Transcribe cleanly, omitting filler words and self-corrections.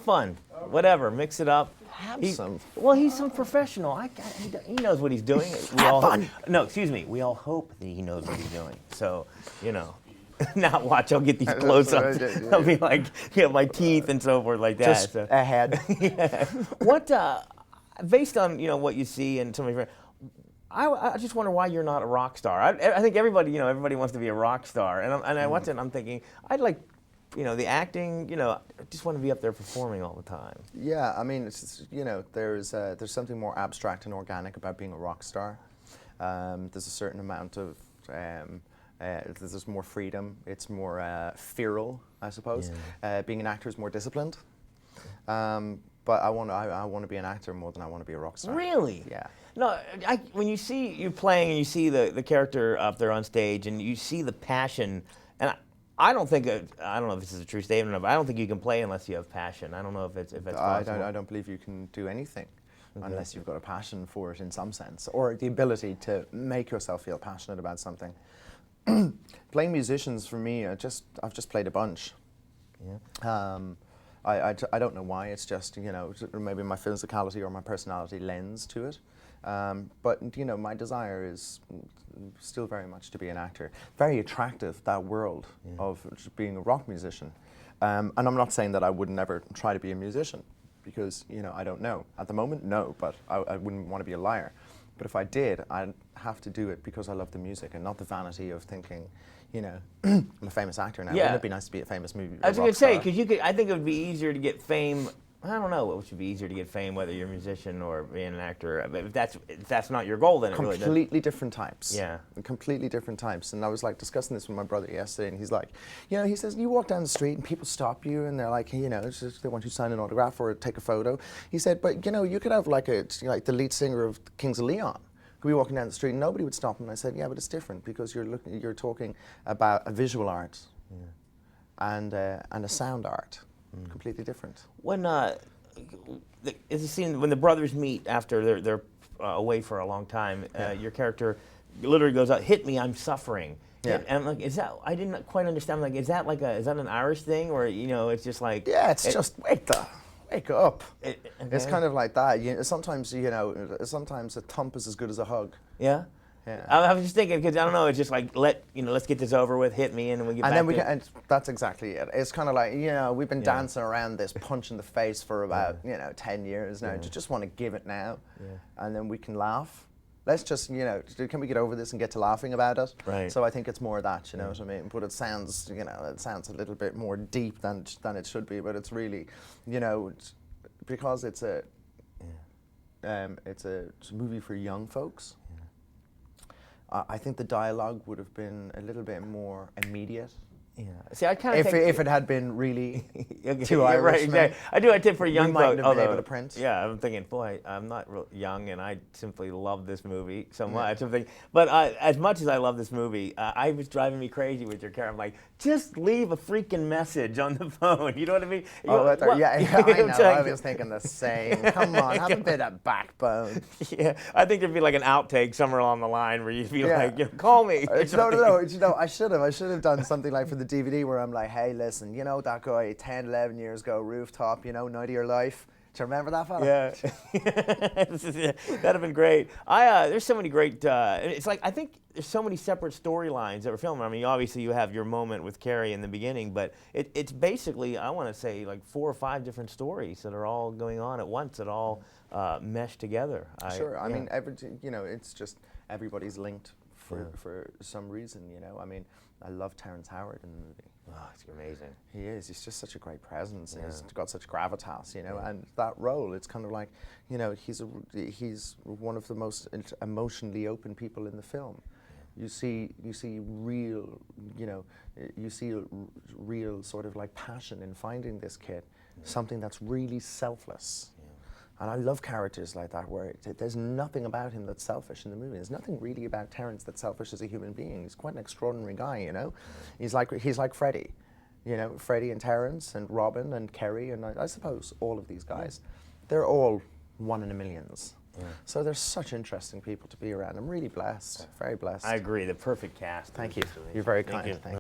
fun. Whatever, mix it up. Have some. Well, he's some professional. He knows what he's doing. Have fun. No, excuse me. We all hope that he knows what he's doing. So, you know. Now watch, I'll get these close-ups. I'll be like, my teeth and so forth like that. Just ahead. Yeah. What, based on what you see and some of your friends, I just wonder why you're not a rock star. I think everybody wants to be a rock star, and I watch it and I'm thinking I'd like, the acting. I just want to be up there performing all the time. Yeah, I mean, it's just, there's something more abstract and organic about being a rock star. There's a certain amount of there's more freedom. It's more feral, I suppose. Yeah. Being an actor is more disciplined. But I want to be an actor more than I want to be a rock star. Really? Yeah. No, when you see you playing and you see the character up there on stage and you see the passion, and I don't know if this is a true statement, but I don't think you can play unless you have passion. I don't know if that's possible. I don't believe you can do anything unless you've got a passion for it in some sense, or the ability to make yourself feel passionate about something. Playing musicians for me, I've just played a bunch. Yeah. I don't know why. It's just maybe my physicality or my personality lends to it. But my desire is still very much to be an actor. Very attractive, that world of being a rock musician. And I'm not saying that I would never try to be a musician, because I don't know at the moment. No, but I wouldn't want to be a liar. But if I did, I'd have to do it because I love the music and not the vanity of thinking, I'm a famous actor now. Yeah. Wouldn't it be nice to be a famous movie? I was going to say, because I think it would be easier to get fame. I don't know what would be easier to get fame, whether you're a musician or being an actor. If that's not your goal, then it really doesn't. Completely different types. Yeah. Completely different types. And I was like discussing this with my brother yesterday, and he's like, he says, you walk down the street and people stop you and they're like, it's just, they want you to sign an autograph or take a photo. He said, but you could have like the lead singer of Kings of Leon. Could be walking down the street and nobody would stop him. And I said, yeah, but it's different because you're talking about a visual art and a sound art. Completely different. When it's a scene when the brothers meet after they're away for a long time. Your character literally goes out, "Hit me, I'm suffering." Yeah. And I'm like, is that? I didn't quite understand. I'm like, is that an Irish thing, or it's just like? Yeah, it's just wake up. It's kind of like that. Sometimes sometimes a thump is as good as a hug. Yeah. Yeah. I was just thinking, because I don't know, it's just like let's get this over with, hit me, and then we get back. And that's exactly it. It's kind of like we've been dancing around this punch in the face for about 10 years now. Just want to give it now, and then we can laugh. Let's just can we get over this and get to laughing about it? Right. So I think it's more that what I mean. But it sounds a little bit more deep than it should be. But it's really because it's a movie for young folks. I think the dialogue would have been a little bit more immediate. Yeah. See, I kind of if it had been really too Irish. Right, exactly. I do. I tip for young folks. Might have been able to print. Yeah, I'm thinking, boy, I'm not real young, and I simply love this movie so much. I'm thinking, but as much as I love this movie, I was driving me crazy with your character. I'm like, just leave a freaking message on the phone. You know what I mean? I know. I was thinking the same. Come on, have a bit of backbone. Yeah, I think there'd be like an outtake somewhere along the line where you'd be like, call me. No. I should have done something like for the DVD where I'm like, hey, listen, that guy 10, 11 years ago, rooftop, night of your life. Do you remember that fella? Yeah. That'd have been great. There's so many great, it's like, I think there's so many separate storylines that we're filming. I mean, obviously you have your moment with Carrie in the beginning, but it's basically, I want to say, like 4 or 5 different stories that are all going on at once, that all mesh together. Sure. I mean, it's just everybody's linked for some reason, I mean, I love Terrence Howard in the movie. Oh, it's amazing. He is. He's just such a great presence. And he's got such gravitas, and that role, it's kind of like, he's one of the most emotionally open people in the film. You see real, real sort of like passion in finding this kid, something that's really selfless. And I love characters like that, where there's nothing about him that's selfish in the movie. There's nothing really about Terrence that's selfish as a human being. He's quite an extraordinary guy, He's like Freddie, Freddie and Terrence and Robin and Kerry and I suppose all of these guys. They're all one in a millions. Yeah. So they're such interesting people to be around. I'm really blessed, very blessed. I agree, the perfect cast. Thank you. You're very kind. Thank you.